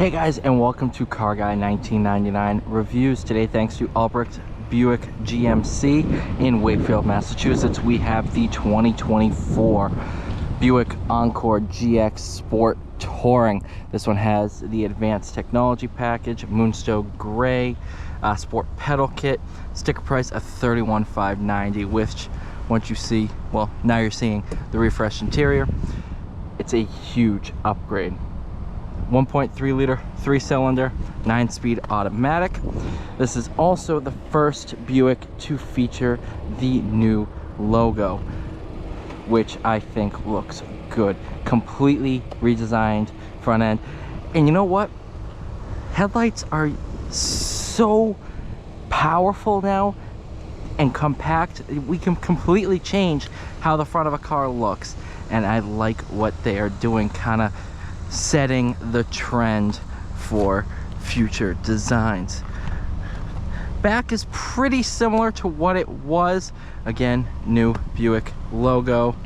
Hey guys, and welcome to Car Guy 1999 Reviews. Today, thanks to Albrecht Buick GMC in Wakefield, Massachusetts, we have the 2024 Buick Encore GX Sport Touring. This one has the advanced technology package, Moonstone Gray, sport pedal kit, sticker price of $31,590, which once you see, well, now you're seeing the refreshed interior. It's a huge upgrade. 1.3 liter, 3-cylinder, 9-speed automatic. This is also the first Buick to feature the new logo, which I think looks good. Completely redesigned front end. And you know what? Headlights are so powerful now and compact. We can completely change how the front of a car looks. And I like what they are doing, kind of setting the trend for future designs. Back is pretty similar to what it was. Again, new Buick logo.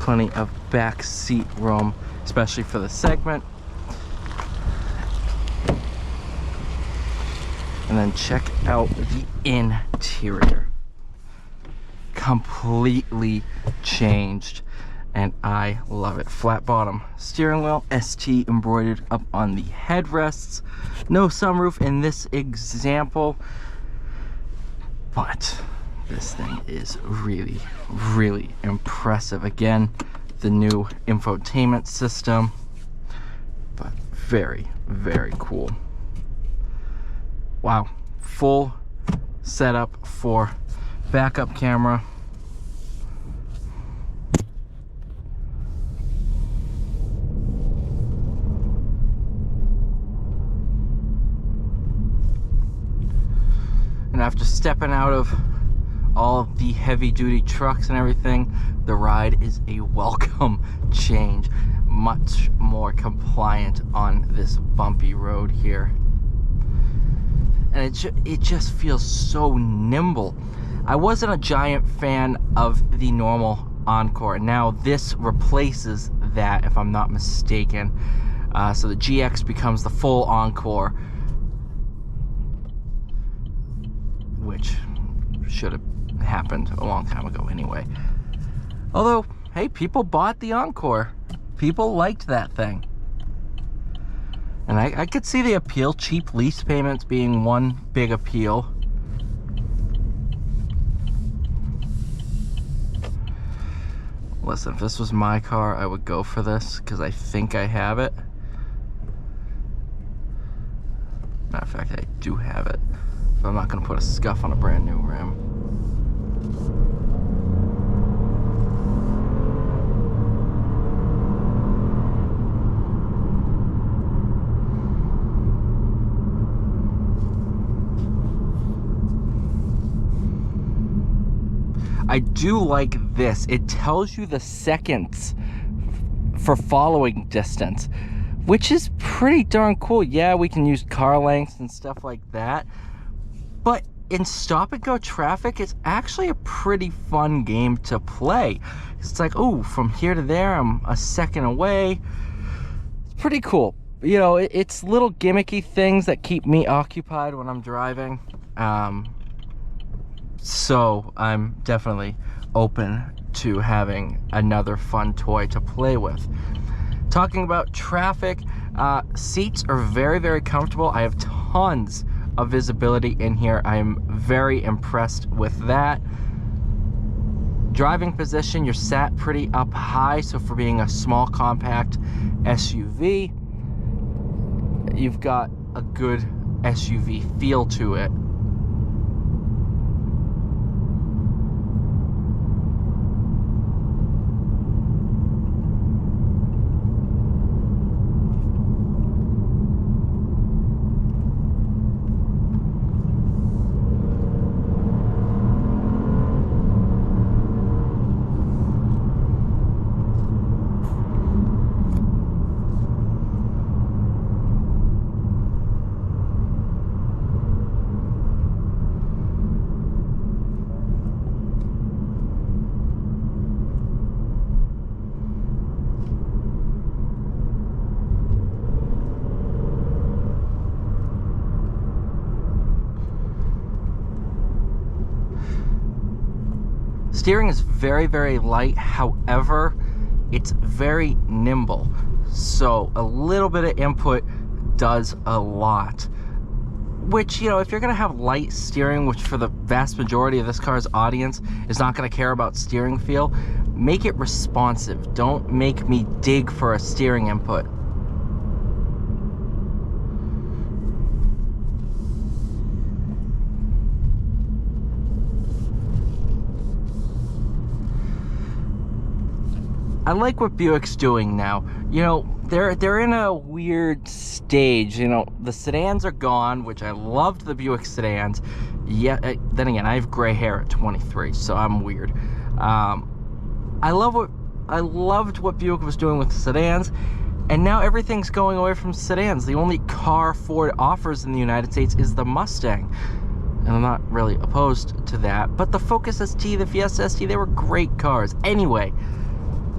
Plenty of back seat room, especially for the segment. And then check out the interior. Completely changed, and I love it. Flat bottom steering wheel, ST embroidered up on the headrests. No sunroof in this example, but this thing is really, really impressive. Again, the new infotainment system, but very, very cool. Wow, full setup for backup camera. And after stepping out of all of the heavy duty trucks and everything, the ride is a welcome change. Much more compliant on this bumpy road here. And it just feels so nimble. I wasn't a giant fan of the normal Encore. Now this replaces that, if I'm not mistaken. So the GX becomes the full Encore, which should have happened a long time ago anyway. Although, hey, people bought the Encore. People liked that thing. And I could see the appeal. Cheap lease payments being one big appeal. Listen, if this was my car, I would go for this because I think I have it. Matter of fact, I do have it. But I'm not going to put a scuff on a brand new rim. I do like this. It tells you the seconds for following distance, which is pretty darn cool. Yeah, we can use car lengths and stuff like that, but in stop and go traffic, it's actually a pretty fun game to play. It's like, oh, from here to there, I'm a second away. It's pretty cool. You know, it's little gimmicky things that keep me occupied when I'm driving. So I'm definitely open to having another fun toy to play with. Talking about traffic, seats are very, very comfortable. I have tons of visibility in here. I am very impressed with that. Driving position, you're sat pretty up high, so for being a small compact SUV, you've got a good SUV feel to it. steering is very, very light. However, it's very nimble. So a little bit of input does a lot. Which, you know, if you're going to have light steering, which for the vast majority of this car's audience is not going to care about steering feel, make it responsive. Don't make me dig for a steering input. I like what Buick's doing now. You know, they're in a weird stage. You know, the sedans are gone, which I loved the Buick sedans. Yeah, then again, I have gray hair at 23, so I'm weird. I loved what Buick was doing with the sedans, and now everything's going away from sedans. The only car Ford offers in the United States is the Mustang. And I'm not really opposed to that, but the Focus ST, the Fiesta ST, they were great cars. Anyway,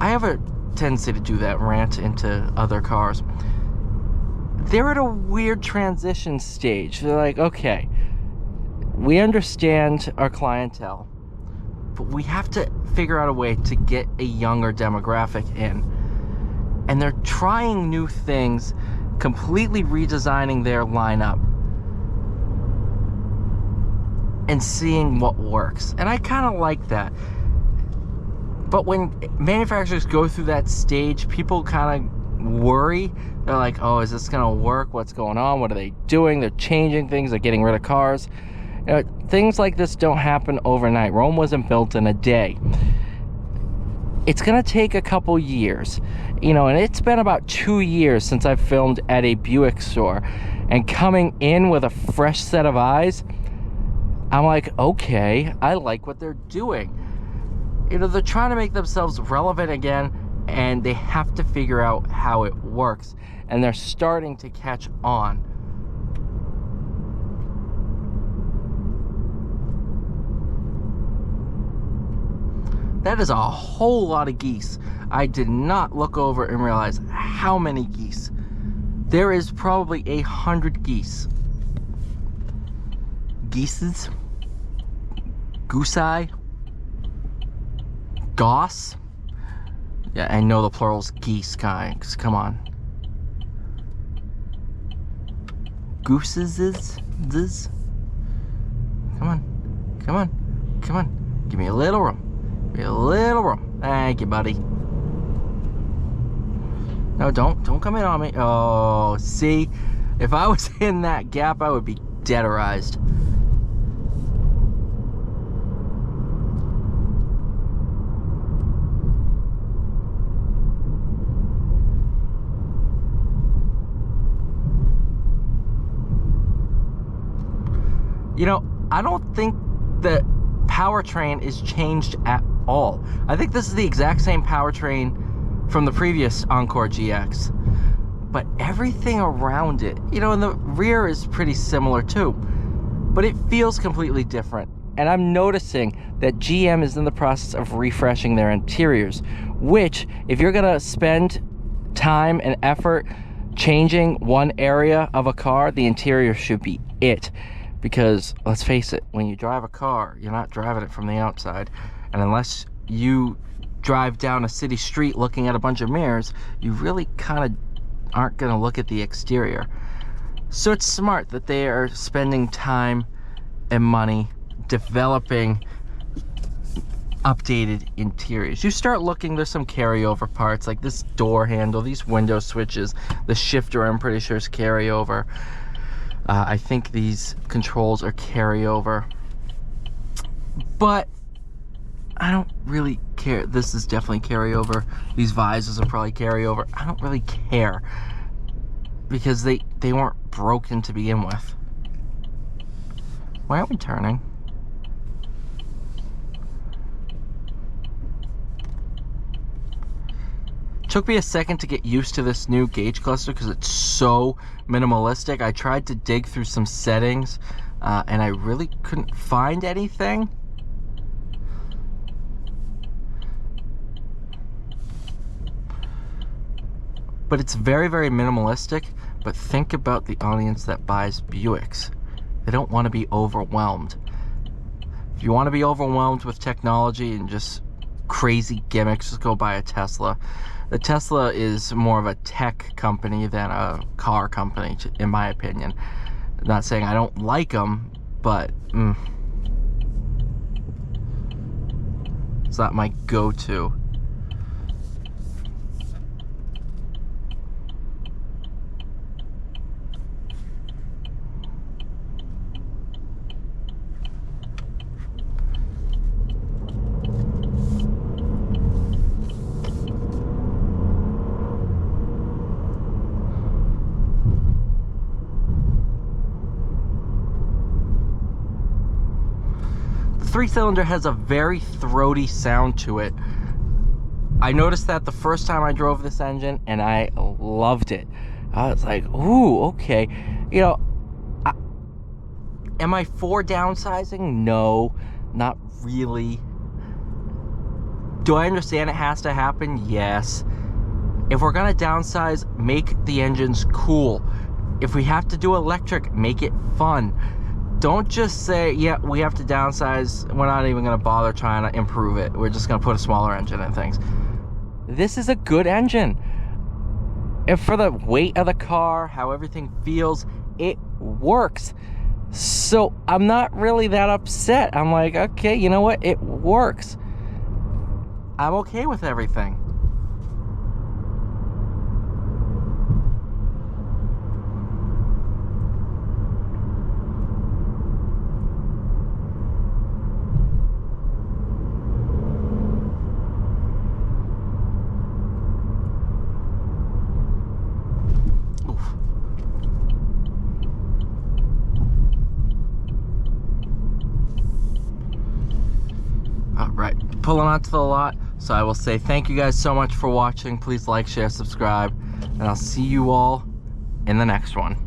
I have a tendency to do that rant into other cars. They're at a weird transition stage. They're like, okay, we understand our clientele, but we have to figure out a way to get a younger demographic in. And they're trying new things, completely redesigning their lineup and seeing what works. And I kind of like that. But when manufacturers go through that stage, people kind of worry. They're like, oh, is this gonna work? What's going on? What are they doing? They're changing things. They're getting rid of cars. You know, things like this don't happen overnight. Rome wasn't built in a day. It's gonna take a couple years. You know, and it's been about 2 years since I've filmed at a Buick store. And coming in with a fresh set of eyes, I'm like, okay, I like what they're doing. You know, they're trying to make themselves relevant again, and they have to figure out how it works. And they're starting to catch on. That is a whole lot of geese. I did not look over and realize how many geese. There is probably 100 geese. Geeses? Goosei? Goss? Yeah, I know the plural's geese, guys. Come on. Gooses is this? Come on. Come on. Come on. Give me a little room. Give me a little room. Thank you, buddy. No, don't come in on me. Oh, see? If I was in that gap, I would be deaderized. You know, I don't think the powertrain is changed at all. I think this is the exact same powertrain from the previous Encore GX. But everything around it, you know, and the rear is pretty similar too. But it feels completely different. And I'm noticing that GM is in the process of refreshing their interiors. Which, if you're gonna spend time and effort changing one area of a car, the interior should be it. Because, let's face it, when you drive a car, you're not driving it from the outside. And unless you drive down a city street looking at a bunch of mirrors, you really kind of aren't going to look at the exterior. So it's smart that they are spending time and money developing updated interiors. You start looking, there's some carryover parts, like this door handle, these window switches, the shifter I'm pretty sure is carryover. I think these controls are carryover, but I don't really care. This is definitely carryover. These visors are probably carryover. I don't really care because they weren't broken to begin with. Why aren't we turning? Took me a second to get used to this new gauge cluster because it's so minimalistic. I tried to dig through some settings and I really couldn't find anything. But it's very, very minimalistic. But think about the audience that buys Buicks. They don't want to be overwhelmed. If you want to be overwhelmed with technology and just crazy gimmicks, just go buy a Tesla. The Tesla is more of a tech company than a car company, in my opinion. I'm not saying I don't like them, but it's not my go-to. Three-cylinder has a very throaty sound to it. I noticed that the first time I drove this engine, and I loved it. I was like, ooh, okay. You know, am I for downsizing? No, not really. Do I understand it has to happen? Yes. If we're gonna downsize, make the engines cool. If we have to do electric, make it fun. Don't just say, yeah, we have to downsize. We're not even going to bother trying to improve it. We're just going to put a smaller engine in things. This is a good engine. And for the weight of the car, how everything feels, it works. So I'm not really that upset. I'm like, okay, you know what? It works. I'm okay with everything. Alright, pulling onto the lot, so I will say thank you guys so much for watching. Please like, share, subscribe, and I'll see you all in the next one.